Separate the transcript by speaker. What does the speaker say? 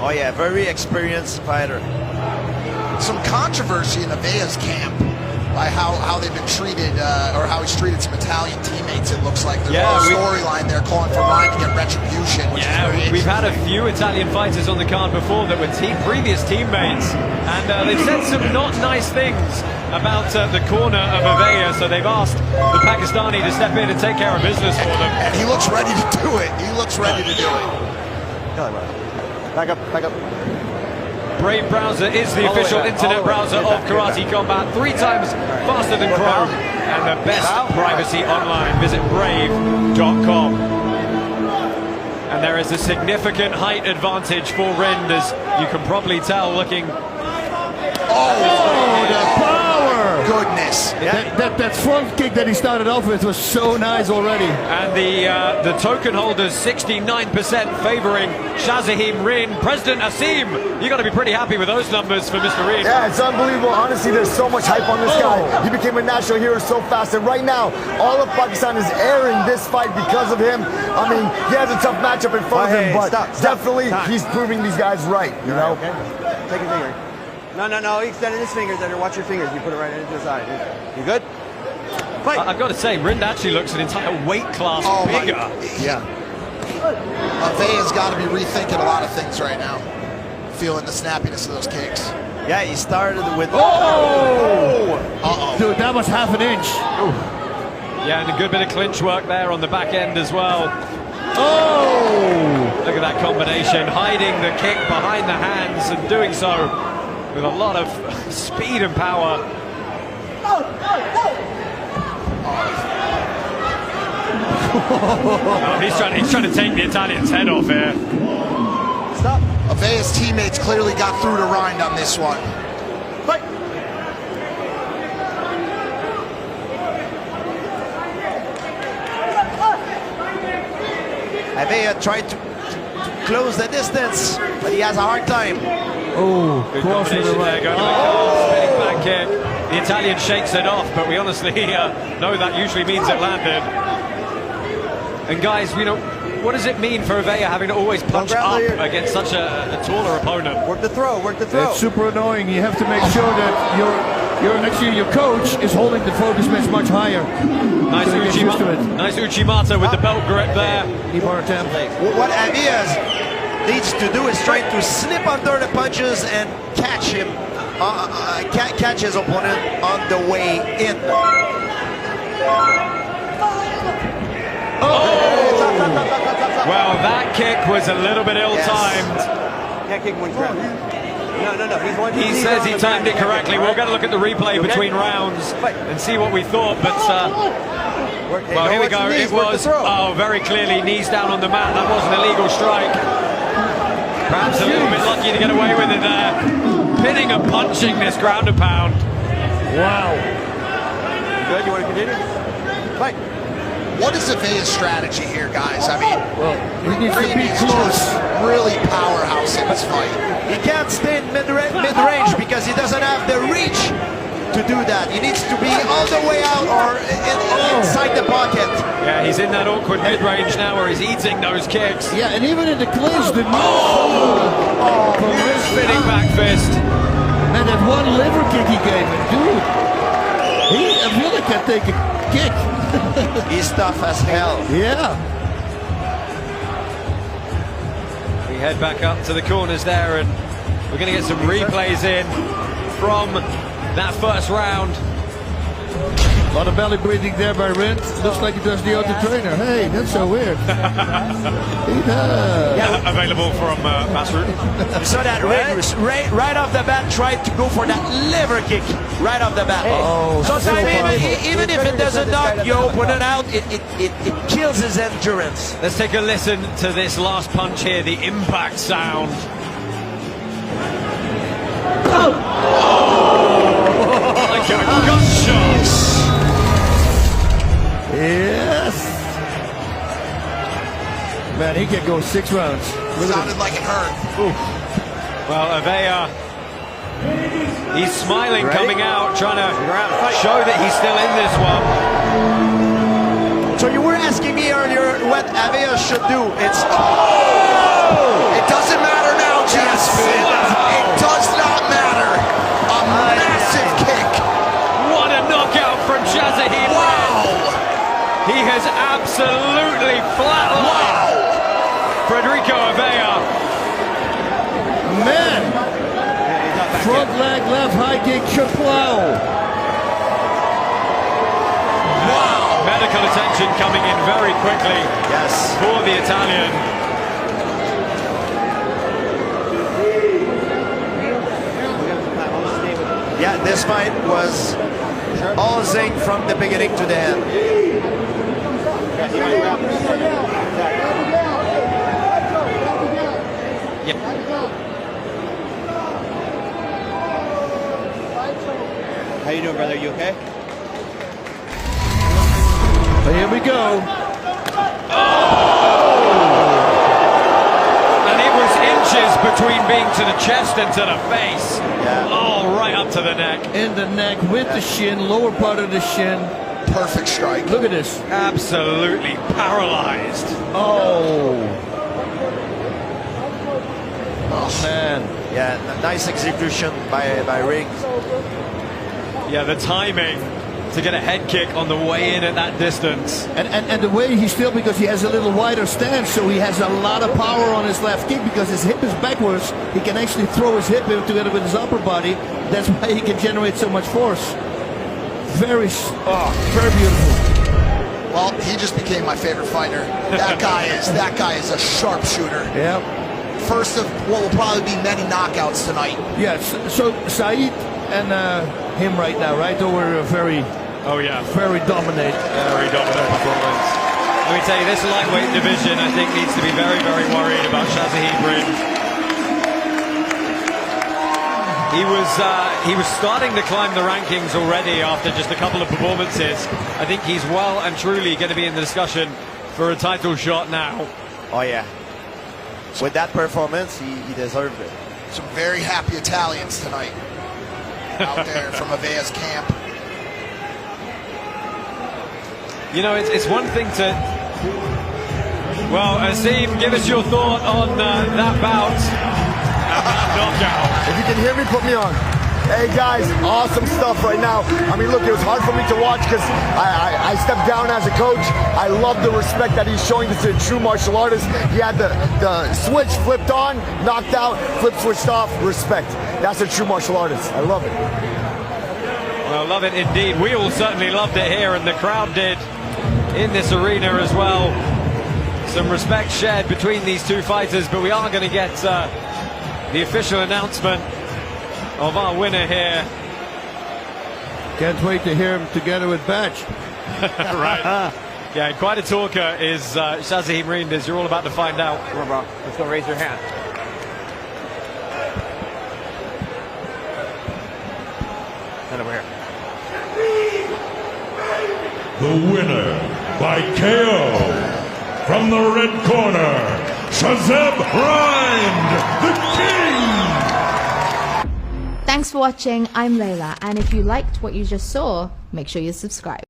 Speaker 1: Oh yeah, very experienced fighter.
Speaker 2: Some controversy in Avea's camp by how they've been treated, or how he's treated some Italian teammates. It looks like there's a storyline there calling for Ryan to get retribution. Which is very
Speaker 3: we've had a few Italian fighters on the card before that were previous teammates, and they've said some not nice things about the corner of Avea, so they've asked the Pakistani to step in and take care of business for them.
Speaker 2: And he looks ready to do it. He looks ready to do it.
Speaker 1: Back up, back up.
Speaker 3: Brave Browser is the official internet browser of Karate Combat, 3 times faster than Chrome, and the best privacy online. Visit brave.com. And there is a significant height advantage for Rind, as you can probably tell looking.
Speaker 4: Oh, the power!
Speaker 2: Goodness.
Speaker 4: That front kick that he started off with was so nice already.
Speaker 3: And the token holders 69% favoring Shazahim Rin. President Asim, you got to be pretty happy with those numbers for Mr. Rin.
Speaker 5: Yeah, it's unbelievable. Honestly, there's so much hype on this guy. He became a national hero so fast, and right now, all of Pakistan is airing this fight because of him. I mean, he has a tough matchup in front of him, but definitely he's proving these guys right, you know?
Speaker 1: Okay. Take your finger. No, he extended his fingers under. Watch your fingers. You put it right into the side. You good? Fight.
Speaker 3: I've got to say, Rind actually looks an entire weight class bigger.
Speaker 2: Yeah. Avea's got to be rethinking a lot of things right now. Feeling the snappiness of those kicks.
Speaker 1: Yeah, he started with.
Speaker 4: Dude, that was half an inch.
Speaker 3: Yeah, and a good bit of clinch work there on the back end as well. Oh! Look at that combination, hiding the kick behind the hands and doing so with a lot of speed and power. Oh, he's trying to take the Italian's head off here.
Speaker 2: Stop. Avea's teammates clearly got through to Rind on this one.
Speaker 1: Fight. Avea tried to close the distance, but he has a hard time.
Speaker 4: Oh,
Speaker 3: good combination there, going to the spinning back kick. The Italian shakes it off, but we honestly know that usually means it landed. And guys, you know, what does it mean for Avea having to always punch up against such a taller opponent?
Speaker 1: Work the throw, work the throw.
Speaker 4: It's super annoying. You have to make sure that your coach is holding the focus much higher.
Speaker 3: Nice Uchimata with the belt grip there.
Speaker 1: What Avea needs to do is try to slip under the punches and catch him, catch his opponent on the way in.
Speaker 3: Well, that kick was a little bit ill-timed.
Speaker 1: Can't kick when he's grounded. No.
Speaker 3: He says he timed it correctly. We're going to look at the replay between rounds and see what we thought, but well, here we go. It was very clearly knees down on the mat. That was an illegal strike. Perhaps a little bit lucky to get away with it there. Pinning and punching this ground and pound.
Speaker 4: Wow.
Speaker 1: Good, you want to continue? Fight.
Speaker 2: What is Avea's strategy here, guys? I mean,
Speaker 4: he needs to be close.
Speaker 2: Really powerhouse in this fight.
Speaker 1: He can't stay in mid-range because he doesn't have the reach to do that. He needs to be all the way out or inside the pocket.
Speaker 3: Yeah, he's in that awkward mid-range now where he's eating those kicks.
Speaker 4: Yeah, and even in the clinch, the
Speaker 3: spinning back fist.
Speaker 4: Man, that one liver kick he gave him, dude. He really can take a kick.
Speaker 1: He's tough as hell.
Speaker 4: Yeah.
Speaker 3: We head back up to the corners there, and we're going to get some replays in from that first round.
Speaker 4: A lot of belly breathing there by Rind. Looks like he does the auto trainer. Hey, that's so weird. He does.
Speaker 3: Yeah, available from Masroor.
Speaker 1: You saw that right off the bat, tried to go for that liver kick right off the bat. Sometimes even if it doesn't knock your opponent out, it kills his endurance.
Speaker 3: Let's take a listen to this last punch here, the impact sound. Like a gunshot.
Speaker 4: Yes. Man, he can go 6 rounds.
Speaker 2: Sounded like it hurt.
Speaker 3: Oof. Well, Avea, he's smiling coming out, trying to show that he's still in this one.
Speaker 1: So you were asking me earlier what Avea should do. It doesn't matter now, Chance.
Speaker 4: Front leg, left high kick, Chaplow.
Speaker 3: Wow! Medical attention coming in very quickly.
Speaker 1: Yes.
Speaker 3: For the Italian.
Speaker 1: Yeah, this fight was all zing from the beginning to the end.
Speaker 3: Yep.
Speaker 6: How you doing, brother? You okay?
Speaker 4: Here we go.
Speaker 3: And it was inches between being to the chest and to the face.
Speaker 1: Yeah.
Speaker 3: Oh, right up to the neck.
Speaker 4: In the neck with the shin, lower part of the shin.
Speaker 2: Perfect strike.
Speaker 4: Look at this.
Speaker 3: Absolutely paralyzed.
Speaker 4: Oh. Oh, man.
Speaker 1: Yeah, nice execution by Ring.
Speaker 3: Yeah, the timing to get a head kick on the way in at that distance.
Speaker 4: And the way he's still, because he has a little wider stance, so he has a lot of power on his left kick because his hip is backwards. He can actually throw his hip in together with his upper body. That's why he can generate so much force. Very beautiful.
Speaker 2: Well, he just became my favorite fighter. That guy is a sharpshooter.
Speaker 4: Yeah.
Speaker 2: First of what will probably be many knockouts tonight.
Speaker 4: Yes. So Saeed and him right now, right? They were very dominant.
Speaker 3: Very dominant performance. Let me tell you, this lightweight division, I think, needs to be very, very worried about Shazahid Rin. He was starting to climb the rankings already after just a couple of performances. I think he's well and truly going to be in the discussion for a title shot now.
Speaker 1: Oh yeah. With that performance, he deserved it.
Speaker 2: Some very happy Italians tonight out there from Avea's camp.
Speaker 3: You know, it's one thing to... Well, Azeem, give us your thought on that bout and that knockout.
Speaker 5: If you can hear me, put me on. Hey guys, awesome stuff right now. I mean, look, it was hard for me to watch because I stepped down as a coach. I love the respect that he's showing to a true martial artist. He had the switch flipped on, knocked out, flip switched off, respect. That's a true martial artist. I love it.
Speaker 3: Well, love it indeed. We all certainly loved it here, and the crowd did in this arena as well. Some respect shared between these two fighters, but we are going to get the official announcement of our winner here.
Speaker 4: Can't wait to hear him together with Batch.
Speaker 3: Right. Yeah, quite a talker is Shazahid Rin. You're all about to find out.
Speaker 6: Come on, bro. Let's go raise your hand. Stand over here.
Speaker 7: The winner by KO from the red corner, Shazahid Rin, the King.
Speaker 8: Thanks for watching. I'm Layla, and if you liked what you just saw, make sure you subscribe.